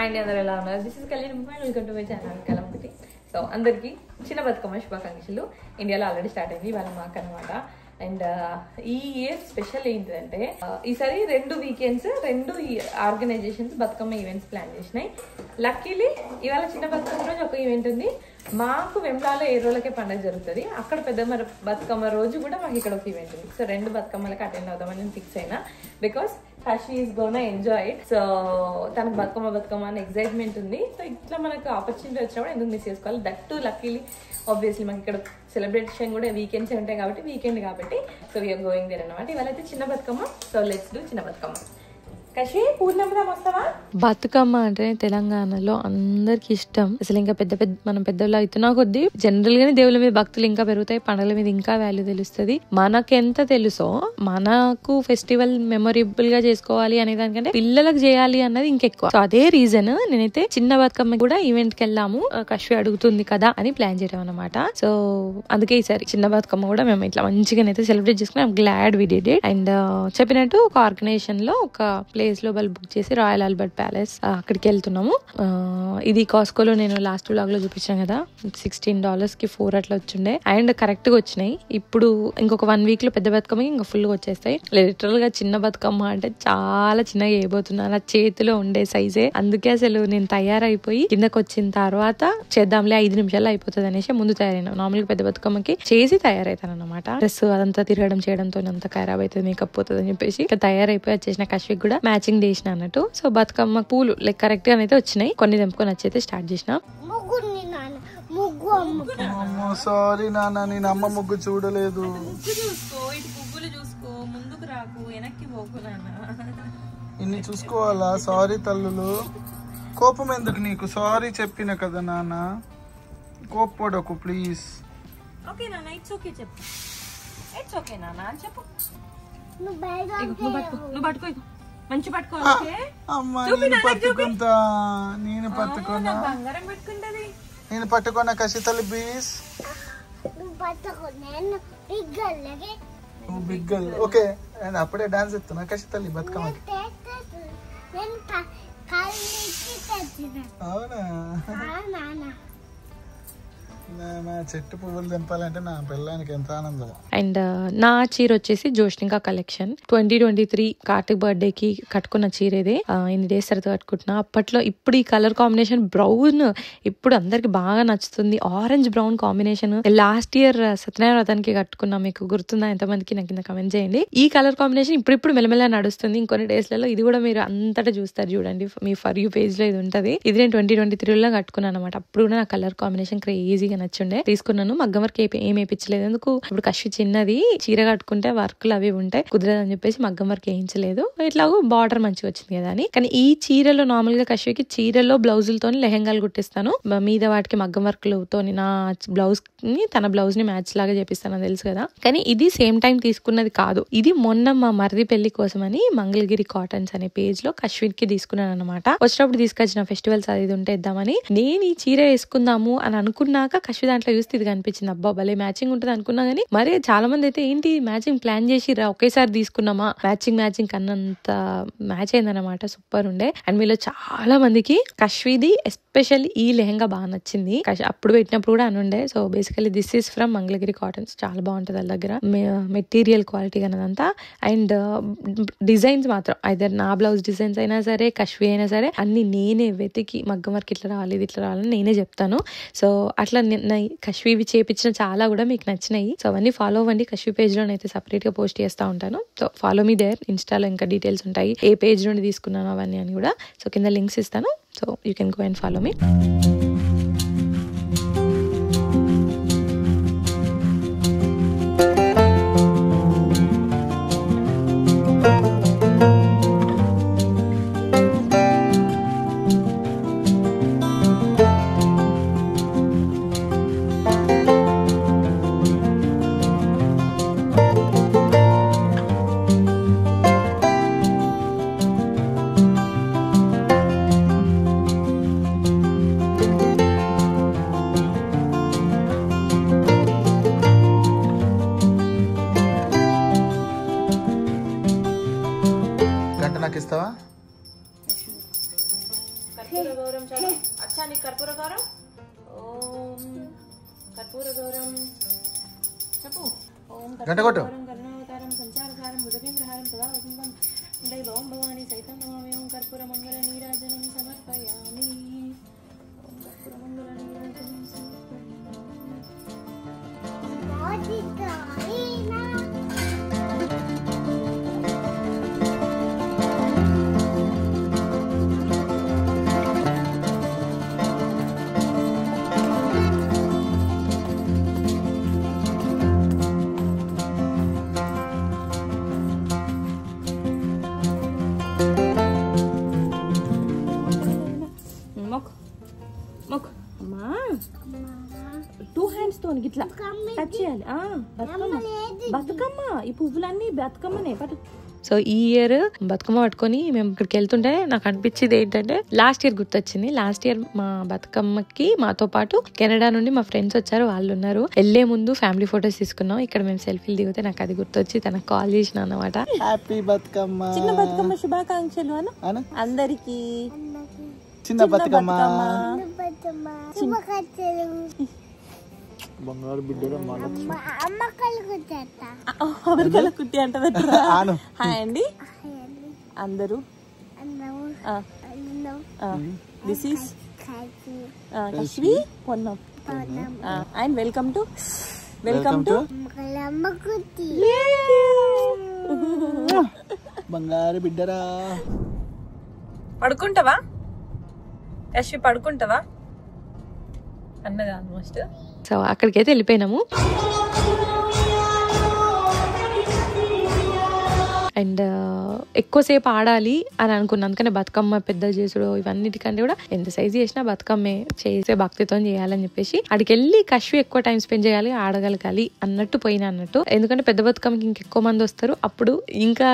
Hi అండి, అందరూ ఎలా ఉన్నారు? This is Kalyan mobile, welcome to my channel కలంపతి. సో అందరికీ చిన్న బతుకమ్మ శుభాకాంక్షలు. ఇండియాలో ఆల్రెడీ స్టార్ట్ అయింది ఇవాళ మాకు అనమాట. అండ్ ఈ ఇయర్ స్పెషల్ ఏంటంటే ఈసారి 2 weekends 2 organisations Bathukamma events plan చేసినాయి. లక్కీలీ ఇవాళ చిన్న బతుకమ్మ రోజు ఒక ఈవెంట్ ఉంది. మాకు వెంబలాలో 7 రోజులకే పండుగ జరుగుతుంది. అక్కడ పెద్ద బతుకమ్మ రోజు కూడా మాకు ఇక్కడ ఒక ఈవెంట్ ఉంది. సో 2 బతుకమ్మలకి అటెండ్ అవుదామని నేను ఫిక్స్ అయినా. Because she is gonna enjoy it. So తనకు బతుకమ్మ అని ఎక్సైట్మెంట్ ఉంది. సో ఇట్లా మనకు ఆపర్చునిటీ వచ్చినప్పుడు ఎందుకు మిస్ చేసుకోవాలి? దట్ టు లక్కీలీ ఆబ్వియస్లీ మనకి ఇక్కడ సెలబ్రేషన్ కూడా వీకెండ్స్ ఉంటాయి కాబట్టి వీకెండ్ కాబట్టి సో వీఆర్ గోయింగ్ దేర్ అనమాట. ఇవాళ అయితే చిన్న బతుకమ్మ. సో లెట్స్ డూ చిన్న బతుకమ్మ. బతుకమ్మ అంటే తెలంగాణలో అందరికి ఇష్టం. అసలు ఇంకా మనం పెద్దలు అవుతున్నా కొద్దీ జనరల్ గానే దేవుళ్ళ మీద భక్తులు ఇంకా పెరుగుతాయి, పండుగల మీద ఇంకా వాల్యూ తెలుస్తుంది. మనకెంత తెలుసో మనకు ఫెస్టివల్ మెమొరబుల్ గా చేసుకోవాలి అనే దానికంటే పిల్లలకు చేయాలి అన్నది ఇంకెక్కువ. సో అదే రీజన్ నేనైతే చిన్న బతుకమ్మ కూడా ఈవెంట్ కి వెళ్ళాము, కశ్వి అడుగుతుంది కదా అని ప్లాన్ చేయడం అనమాట. సో అందుకే ఈసారి చిన్న బతుకమ్మ కూడా మేము ఇట్లా మంచిగానైతే సెలబ్రేట్ చేసుకుని glad we did it. And చెప్పినట్టు ఒక ఆర్గనైజేషన్ లో ఒక ప్లేస్ లో వాళ్ళు బుక్ చేసి రాయల్ ఆల్బర్ట్ ప్యాలెస్ అక్కడికి వెళ్తున్నాము. ఇది కాస్కోలో నేను లాస్ట్ వ్లాగ్ లో చూపించాను కదా, $16 కి 4 అట్లా వచ్చిండే. అండ్ కరెక్ట్ గా వచ్చినాయి. ఇప్పుడు ఇంకొక 1 వీక్ లో పెద్ద బతుకమ్మ ఇంకా ఫుల్ గా వచ్చేస్తాయి. లిటరల్ గా చిన్న బతుకమ్మ అంటే చాలా చిన్నగా వేయబోతున్నా, నా చేతిలో ఉండే సైజే. అందుకే అసలు నేను తయారైపోయి కిందకి వచ్చిన తర్వాత చేద్దాంలే 5 నిమిషాల్లో అయిపోతుంది అనేసి ముందు తయారైనా. నార్మల్గా పెద్ద బతుకమ్మకి చేసి తయారైతాను అనమాట. డ్రెస్ అదంతా తిరగడం చేయడంతో అంత ఖరాబ్ అవుతుంది, మేకప్ పోతుంది అని చెప్పేసి తయారైపోయి వచ్చేసిన కశ్విక్ కూడా మ్యాచింగ్ చేసిన అన్నట్టు. సో బతుకమ్మ పూలు లైక్ కరెక్ట్ గా అయితే వచ్చినాయి. కొన్ని తెంపుకొని వచ్చి స్టార్ట్ చేసిన. సారీ నాన్న, నేను అమ్మ ముగ్గు చూడలేదు. ఇన్ని చూసుకోవాలా? సారీ తల్లులు, కోపం ఎందుకు నీకు? సారీ చెప్పిన కదా నాన్న, కోప్పడకు ప్లీజ్. ఓకే నాన్న, ఇట్స్ ఓకే చెప్పు. ఇట్స్ ఓకే నాన్న అని చెప్పు. నువ్వు పట్టుకో, మంచి పట్టుకో. నేను పట్టుకున్నా, నేను పట్టుకున్నా కసి తల్లి ప్లీజ్. నువ్వు బిగ్గల్ ఓకే. నేను అప్పుడే డాన్స్ ఎత్తున్నా కసి తల్లి బతుకమ్మకి. అవునా? చెట్టు పువ్వులు తెంపాలంటే నా పిల్లానికి ఎంత ఆనందం. అండ్ నా చీర వచ్చేసి జోష్నికా కలెక్షన్ 2023 కార్తిక్ బర్త్డే కి కట్టుకున్న చీర ఇదే. ఇన్ని డేస్ తర్వాత కట్టుకుంటున్నా. అప్పట్లో ఇప్పుడు ఈ కలర్ కాంబినేషన్ బ్రౌన్ ఇప్పుడు అందరికి బాగా నచ్చుతుంది. Orange brown combination last year Satyanarayana వ్రతానికి కట్టుకున్నా. మీకు గుర్తుందా? ఎంతమందికి నాకు కింద కమెంట్ చేయండి. ఈ కలర్ కాంబినేషన్ ఇప్పుడు మెల్లమెల్ల నడుస్తుంది. ఇంకొన్ని డేస్ లలో ఇది కూడా మీరు అంతటా చూస్తారు. చూడండి, మీ ఫర్ యూ పేజ్ లో ఇది ఉంటది. ఇది నేను 2023లో కట్టుకున్నాను అనమాట. అప్పుడు కూడా నా కలర్ కాంబినేషన్ క్రేజీగా నచ్చుండే, తీసుకున్నాను. మగ్గం వర్క్ ఏం వేయించలేదు. ఎందుకు ఇప్పుడు కశ్వి చిన్నది, చీర కట్టుకుంటే వర్క్లు అవి ఉంటాయి, కుదరదు అని చెప్పేసి మగ్గం వర్క్ వేయించలేదు. ఇట్లాగో బార్డర్ మంచిగా వచ్చింది కదా అని. కానీ ఈ చీరలో నార్మల్ గా కశ్వికి చీరలో బ్లౌజులతో లెహంగాలు కుట్టిస్తాను, మీద వాటికి మగ్గం వర్క్లతో నా బ్లౌజ్ ని తన బ్లౌజ్ ని మ్యాచ్ లాగా చేపిస్తాను, తెలుసు కదా. కానీ ఇది సేమ్ టైం తీసుకున్నది కాదు. ఇది మొన్న మా మరిది పెళ్లి కోసం అని మంగళగిరి కాటన్స్ అనే పేజ్ లో కశ్వికి తీసుకున్నాను అనమాట. వచ్చినప్పుడు తీసుకొచ్చిన ఫెస్టివల్స్ అది ఉంటే ఇద్దామని. నేను ఈ చీర వేసుకుందాము అని అనుకున్నాక కశ్వి దాంట్లో చూస్తే ఇది కనిపించింది. అబ్బా భలే మ్యాచింగ్ ఉంటుంది అనుకున్నా. కానీ మరి చాలా మంది అయితే ఏంటి మ్యాచింగ్ ప్లాన్ చేసి ఒకేసారి తీసుకున్నామా, మ్యాచింగ్ కన్నంత మ్యాచ్ అయిందనమాట. సూపర్ ఉండే. అండ్ మీలో చాలా మందికి కశ్విది ఎస్పెషల్లీ ఈ లెహంగా బాగా నచ్చింది. అప్పుడు పెట్టినప్పుడు కూడా అనుండే. So basically this is from Mangalagiri cottons. చాలా బాగుంటది వాళ్ళ దగ్గర మెటీరియల్ క్వాలిటీ అన్నదంతా. అండ్ డిజైన్స్ మాత్రం ఐదర్ నా బ్లౌజ్ డిజైన్స్ అయినా సరే, కశ్వి అయినా సరే, అన్ని నేనే వెతికి మగ్గం వర్క్ ఇట్లా రావాలి, ఇది ఇట్లా రావాలని నేనే చెప్తాను. సో అట్లా కశ్వి చేపించిన చాలా కూడా మీకు నచ్చినాయి. సో అవన్నీ ఫాలో అవ్వండి. కశ్వి పేజ్ లో అయితే సపరేట్ గా పోస్ట్ చేస్తా ఉంటాను. So follow me there. ఇన్స్టాలో ఇంకా డీటెయిల్స్ ఉంటాయి, ఏ పేజ్ నుండి తీసుకున్నాను అవన్నీ అని కూడా. సో కింద లింక్స్ ఇస్తాను. So you can go and follow me. కర్పూర గౌరం చాలు. అచ్చా నీకు కర్పూర గౌరం. ఓం కర్పూర గౌరం చెప్పు. ఓం కర్పూర గౌరం కరుణావతారం సంచారసారం బుధకేంద్రహారం సదా వసంతం దైవం భవాని సైతం నమామి. ఓం కర్పూర మంగళ నీరాజనం సమర్పయామి. ఓం కర్పూర మంగళ నీరాజనం సమర్పయామి. టూ హ్యాండ్స్ తో ఇట్లా టచ్ చేయాలి. బతుకమ్మ బతుకమ్మ ఈ పువ్వులన్నీ బతుకమ్మనే పట్టు. సో ఈ ఇయర్ బతుకమ్మ పట్టుకొని మేము ఇక్కడికి వెళ్తుంటే నాకు అనిపించింది ఏంటంటే లాస్ట్ ఇయర్ గుర్తొచ్చింది. లాస్ట్ ఇయర్ మా బతుకమ్మకి మాతో పాటు కెనడా నుండి మా ఫ్రెండ్స్ వచ్చారు, వాళ్ళు ఉన్నారు. వెళ్లే ముందు ఫ్యామిలీ ఫొటోస్ తీసుకున్నాం. ఇక్కడ మేము సెల్ఫీలు దిగితే నాకు అది గుర్తొచ్చి తనకు కాల్ చేసిన అన్నమాట. హ్యాపీ బతుకమ్మ, చిన్న బతుకమ్మ శుభాకాంక్షలు అను అందరికి. చిన్న బతుకమ్మ బంగారు బిడ్డగా కుట్టి అంట. హాయ్ అండి అందరూ. This is Kashvi Ponnam and welcome to బంగారు బిడ్డరా. పడుకుంటావా కశ్వి, పడుకుంటావా అన్నది ఆల్మోస్ట్. సో అక్కడికైతే వెళ్ళిపోయినాము. అండ్ ఎక్కువసేపు ఆడాలి అని అనుకున్నాను. అందుకనే బతుకమ్మ పెద్ద చేసుడు ఇవన్నిటికంటే కూడా ఎంత సైజ్ చేసినా బతుకమ్మే చేసే భక్తితో చేయాలని చెప్పేసి అక్కడికి వెళ్ళి కశ్వి ఎక్కువ టైం స్పెండ్ చేయాలి, ఆడగలగాలి అన్నట్టు పోయినా అన్నట్టు. ఎందుకంటే పెద్ద బతుకమ్మకి ఇంకెక్కువ మంది వస్తారు, అప్పుడు ఇంకా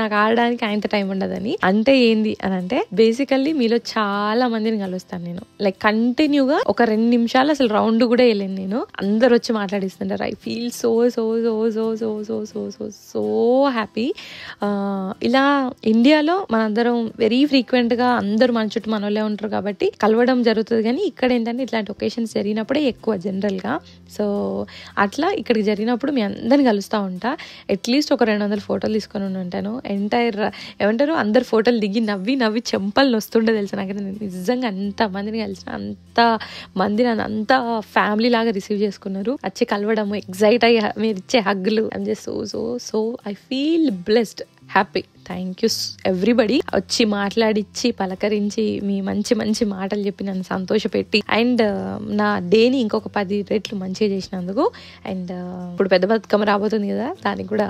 నాకు ఆడడానికి ఆయనతో టైం ఉండదని. అంటే ఏంది అని అంటే బేసికల్లీ మీలో చాలా మందిని కలుస్తాను నేను. లైక్ కంటిన్యూగా ఒక 2 నిమిషాలు అసలు రౌండ్ కూడా వెళ్ళాను నేను. అందరు వచ్చి మాట్లాడిస్తుంటారు. I feel so so so so so so so so so happy. ఇలా ఇండియాలో మనందరం వెరీ ఫ్రీక్వెంట్ గా అందరూ మన చుట్టూ మనోళ్ళే ఉంటారు కాబట్టి కలవడం జరుగుతుంది. కానీ ఇక్కడ ఏంటంటే ఇట్లాంటి ఒకేషన్స్ జరిగినప్పుడే ఎక్కువ జనరల్ గా. సో అట్లా ఇక్కడికి జరిగినప్పుడు మీ అందరిని కలుస్తూ ఉంటా. అట్లీస్ట్ ఒక 200 ఫోటోలు తీసుకొని ఉంటాను. ఎంటైర్ ఏమంటారు అందరు ఫోటోలు దిగి నవ్వి నవ్వి చెంపలు వస్తుండే తెలుసు నాకు. నిజంగా అంత మందిని కలిసిన, అంత మందిని అంత ఫ్యామిలీ లాగా రిసీవ్ చేసుకున్నారు. వచ్చి కలవడము, ఎగ్జైట్ అయ్యి మీరు ఇచ్చే హగ్గులు. I'm just so so so I feel blessed, happy. Thank you everybody. వచ్చి మాట్లాడిచ్చి పలకరించి మీ మంచి మంచి మాటలు చెప్పి నన్ను సంతోషపెట్టి అండ్ నా డేని ఇంకొక 10 రెట్లు మంచిగా చేసినందుకు. అండ్ ఇప్పుడు పెద్ద బతుకమ్మ రాబోతుంది కదా, దానికి కూడా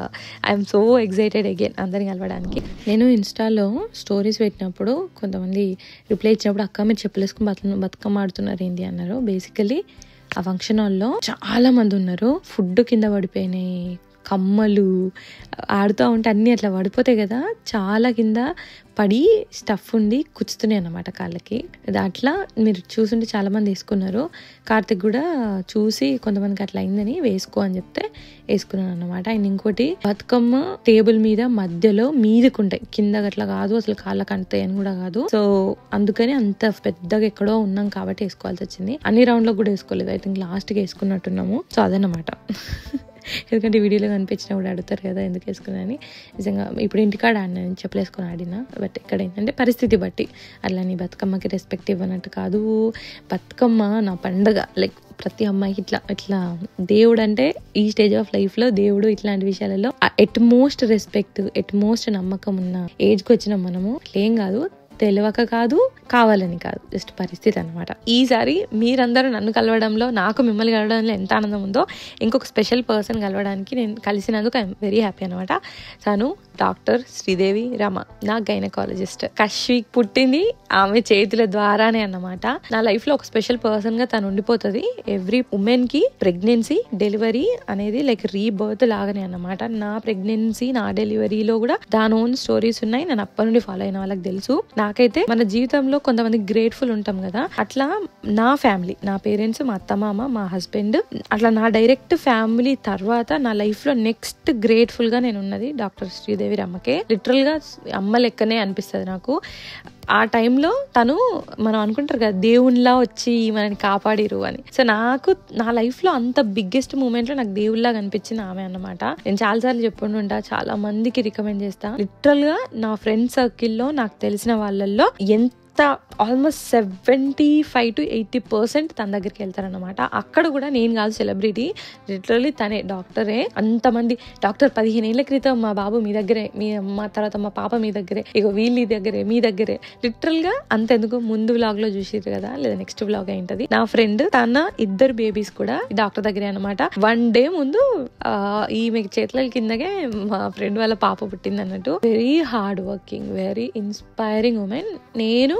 ఐఎమ్ సో ఎక్సైటెడ్ అగైన్ అందరిని కలవడానికి. నేను ఇన్స్టాలో స్టోరీస్ పెట్టినప్పుడు కొంతమంది రిప్లై ఇచ్చినప్పుడు అక్క మీరు చెప్పలేసుకుని బతుకమ్మ ఆడుతున్నారు ఏంటి అన్నారు. బేసికలీ ఆ ఫంక్షన్ హాల్లో చాలా మంది ఉన్నారు. ఫుడ్ కింద పడిపోయినాయి, కమ్మలు ఆడుతూ ఉంటే అన్నీ అట్లా పడిపోతాయి కదా, చాలా కింద పడి స్టఫ్ ఉండి కుచ్చుతున్నాయి అన్నమాట కాళ్ళకి. అట్లా మీరు చూసుంటే చాలా మంది వేసుకున్నారు. కార్తిక్ కూడా చూసి కొంతమందికి అట్లా అయిందని వేసుకో అని చెప్తే వేసుకున్నాను అన్నమాట. అండ్ ఇంకోటి బతుకమ్మ టేబుల్ మీద మధ్యలో మీదకుంటాయి, కింద అట్లా కాదు, అసలు కాళ్ళకి అంటాయి అని కూడా కాదు. సో అందుకని అంత పెద్దగా ఎక్కడో ఉన్నాం కాబట్టి వేసుకోవాల్సి వచ్చింది. అన్ని రౌండ్ లో కూడా వేసుకోలేదు, ఐ థింక్ లాస్ట్ కి వేసుకున్నట్టున్నాము. సో అదన్నమాట. ఎందుకంటే వీడియోలో కనిపించినా కూడా అడుగుతారు కదా ఎందుకు వేసుకున్నాని. నిజంగా ఇప్పుడు ఇంటికాడ ఆడినా, చెప్పలేసుకొని ఆడినా. బట్ ఇక్కడ ఏంటంటే పరిస్థితి బట్టి అట్లా నీ బతుకమ్మకి రెస్పెక్ట్ ఇవ్వనట్టు కాదు. బతుకమ్మ నా పండుగ. లైక్ ప్రతి అమ్మాయికి ఇట్లా దేవుడు అంటే ఈ స్టేజ్ ఆఫ్ లైఫ్ లో దేవుడు ఇట్లాంటి విషయాలలో at most respect, at most నమ్మకం ఉన్న ఏజ్కి వచ్చిన మనము ఏం కాదు, తెలియక కాదు, కావాలని కాదు, జస్ట్ పరిస్థితి అనమాట. ఈసారి మీరందరూ నన్ను కలవడంలో, నాకు మిమ్మల్ని కలవడంలో ఎంత ఆనందం ఉందో, ఇంకొక స్పెషల్ పర్సన్ కలవడానికి నేను కలిసినందుకు ఐఎమ్ వెరీ హ్యాపీ అనమాట. తను డాక్టర్ శ్రీదేవి రమ, నా గైనకాలజిస్ట్. కశ్వి పుట్టింది ఆమె చేతుల ద్వారానే అన్నమాట. నా లైఫ్ లో ఒక స్పెషల్ పర్సన్ గా తను ఉండిపోతుంది. ఎవ్రీ ఉమెన్ కి ప్రెగ్నెన్సీ, డెలివరీ అనేది లైక్ రీబర్త్ లాగానే అన్నమాట. నా ప్రెగ్నెన్సీ, నా డెలివరీలో కూడా దాని ఓన్ స్టోరీస్ ఉన్నాయి. నేను అప్పటి నుండి ఫాలో అయిన వాళ్ళకి తెలుసు. నాకైతే మన జీవితంలో కొంతమంది గ్రేట్ఫుల్ ఉంటాం కదా, అట్లా నా ఫ్యామిలీ, నా పేరెంట్స్, మా అత్తమామ, మా హస్బెండ్, అట్లా నా డైరెక్ట్ ఫ్యామిలీ తర్వాత నా లైఫ్ లో నెక్స్ట్ గ్రేట్ఫుల్ గా నేను ఉన్నది డాక్టర్ శ్రీదేవి రమ్మకే. లిటరల్ గా అమ్మ లెక్కనే అనిపిస్తుంది నాకు. ఆ టైంలో తను మనం అనుకుంటారు కదా దేవునిలా వచ్చి మనని కాపాడిరు అని. సో నాకు నా లైఫ్ లో అంత బిగ్గెస్ట్ మూమెంట్ లో నాకు దేవుళ్ళ కనిపించింది ఆమె అన్నమాట. నేను చాలాసార్లు చెప్పుకుంటుంటా, చాలా మందికి రికమెండ్ చేస్తా. లిటరల్ గా నా ఫ్రెండ్ సర్కిల్లో నాకు తెలిసిన వాళ్ళల్లో ఆల్మోస్ట్ 75 to 80% తన దగ్గరికి వెళ్తారనమాట. అక్కడ కూడా నేను కాదు సెలబ్రిటీ, లిటరల్లీ తనే డాక్టరే. అంతమంది డాక్టర్ 15 ఏళ్ల క్రితం మా బాబు మీ దగ్గరే, మీ అమ్మ తర్వాత మా పాప మీ దగ్గరే, ఇక వీళ్ళ దగ్గరే, మీ దగ్గరే. లిటరల్ గా అంతెందుకు ముందు వ్లాగ్ లో చూసిరు కదా, లేదా నెక్స్ట్ వ్లాగ్ అయింటది. నా ఫ్రెండ్ తన 2 బేబీస్ కూడా డాక్టర్ దగ్గరే అనమాట. 1 day ముందు ఈమె చేతుల కిందకే మా ఫ్రెండ్ వాళ్ళ పాప పుట్టింది అన్నట్టు. Very hard working, very inspiring women. నేను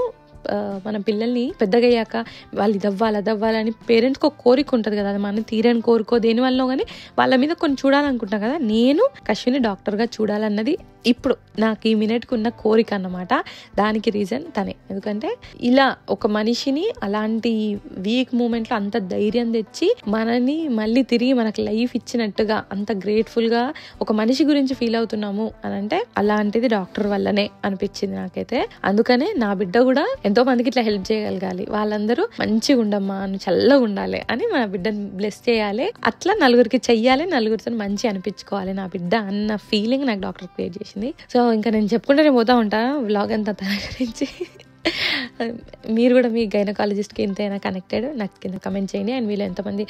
మన పిల్లల్ని పెద్దగయ్యాక వాళ్ళు ఇదవ్వాలని పేరెంట్స్కి ఒక కోరిక ఉంటుంది కదా, అది మనం తీరని కోరుకో దేని వల్ల కానీ వాళ్ళ మీద కొన్ని చూడాలనుకుంటాం కదా. నేను అశ్విని డాక్టర్గా చూడాలన్నది ఇప్పుడు నాకు ఈ మినిట్కి ఉన్న కోరిక అన్నమాట. దానికి రీజన్ తనే. ఎందుకంటే ఇలా ఒక మనిషిని అలాంటి వీక్ మూమెంట్లో అంత ధైర్యం తెచ్చి మనని మళ్ళీ తిరిగి మనకు లైఫ్ ఇచ్చినట్టుగా అంత గ్రేట్ఫుల్గా ఒక మనిషి గురించి ఫీల్ అవుతున్నాము అని అంటే అలాంటిది డాక్టర్ వల్లనే అనిపించింది నాకైతే. అందుకనే నా బిడ్డ కూడా ఎంతో మందికి ఇట్లా హెల్ప్ చేయగలగాలి, వాళ్ళందరూ మంచిగా ఉండమ్మా, నువ్వు చల్లగా ఉండాలి అని మన బిడ్డని బ్లెస్ చేయాలి. అట్లా నలుగురికి చెయ్యాలి, నలుగురితో మంచి అనిపించుకోవాలి నా బిడ్డ అన్న ఫీలింగ్ నాకు డాక్టర్ క్రియేట్ చేసింది. సో ఇంకా నేను చెప్పుకుంటూనే పోతా ఉంటా వ్లాగ్ అంతా తన గురించి. మీరు కూడా మీ గైనకాలజిస్ట్కి ఎంతైనా కనెక్టెడ్ నాకు కింద కమెంట్ చేయండి. అండ్ వీళ్ళు ఎంతమంది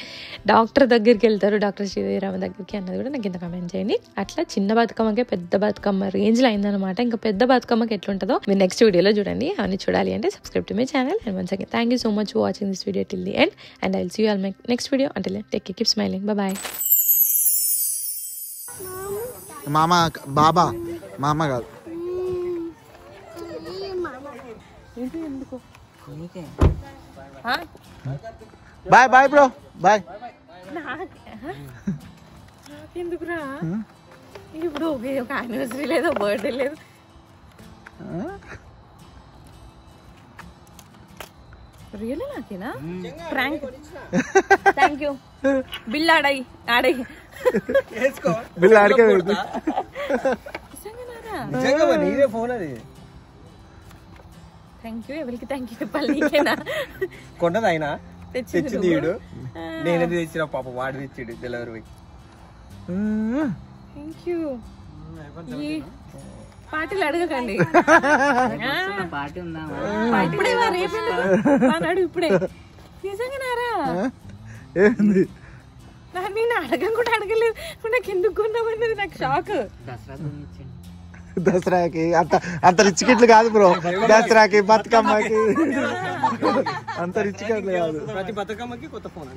డాక్టర్ దగ్గరికి వెళ్తారు, డాక్టర్ శ్రీదేవిరామ దగ్గరికి అన్నది కూడా నాకు కింద కమెంట్ చేయండి. అట్లా చిన్న బతుకమ్మకే పెద్ద బతుకమ్మ రేంజ్లో అయిందనమాట. ఇంకా పెద్ద బతుకమ్మకి ఎట్లుంటుందో మీరు నెక్స్ట్ వీడియోలో చూడండి. అవన్నీ చూడాలి అంటే subscribe to my channel. And once again thank you so much for watching this video till the end. And I will see you all my next video. Until then take care, keep smiling, bye. మామ బాబా, మామ కాదు. Bye bye bro, bye. నాకెందుకురా ఇప్పుడు ఒక anniversary లేదు, birthday లేదు. Real నాకేనా ప్రాంక్? Thank you. బిల్ ఆడై బిల్ ఆడికే థ్యాంక్ యూ. ఎవరికి థ్యాంక్ యూ చెప్పాలి? నీకేనా కొంటది అయినా తెచ్చింది వీడు, నేనేది తెచ్చిన పాప వాడు తెచ్చాడు డెలివరీ. Thank you. పార్టీలు అడగకండి, ఇప్పుడే రేపు ఇప్పుడే. నిజంగానారా? నేను అడగం కూడా అడగలేదు, నాకు ఎందుకు కొన్నామన్నది నాకు షాక్. దసరాకి అంత రిచ్ కిట్లు కాదు బ్రో, దసరాకి బతుకమ్మకి అంత రిచ్ కిట్లు కాదు. ప్రతి బతుకమ్మకి కొత్త ఫోన్.